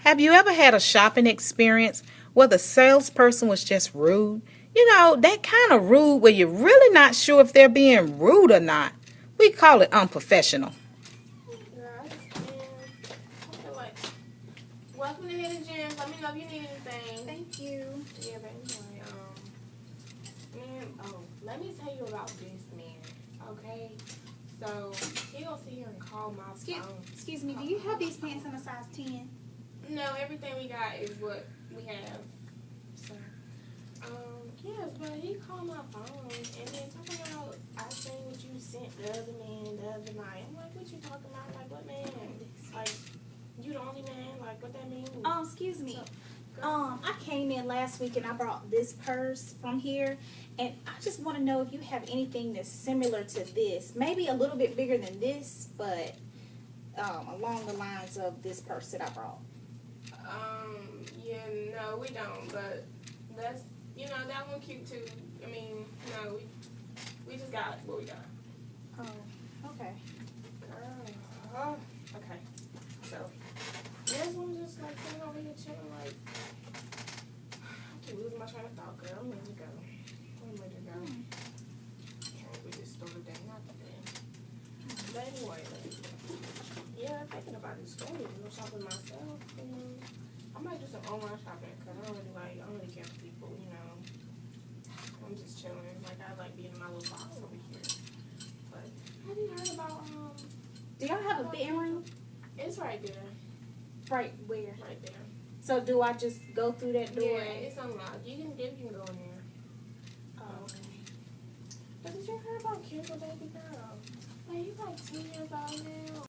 Have you ever had a shopping experience where the salesperson was just rude? You know, that kind of rude where you're really not sure if they're being rude or not. We call it unprofessional. Right. And okay, like, welcome to Hidden Gems. Let me know if you need anything. Thank you. Yeah, baby. Man, let me tell you about this man. Okay, so he gonna sit here and call my phone. Excuse me, do you have these pants in a size 10? No, everything we got is what we have. So, yes, but he called my phone and then talking about I seen what you sent the other man the other night. I'm like, what you talking about? Like, what man? Like, you the only man? Like, what that mean? Excuse me. So, I came in last week and I brought this purse from here, and I just want to know if you have anything that's similar to this. Maybe a little bit bigger than this, but along the lines of this purse that I brought. yeah, no, we don't, but that's, that one cute too. I mean, no, we just got what we got. Oh, okay. Girl, okay. So, this one just like sitting over here chilling like, I keep losing my train of thought, girl. I'm ready to go. Can't we just start day, not today. But anyway, yeah, thinking about this story, shopping myself, I might do some online shopping because I don't really care for people, I'm just chilling. Like, I like being in my little box over here. But, have you heard about, Do y'all have a fitting room? it's right there. Right where? Right there. So do I just go through that door? Yeah, it's unlocked. You can go in there. Okay. But did you hear about Kendall, baby girl? Like, he's like 2 years old now.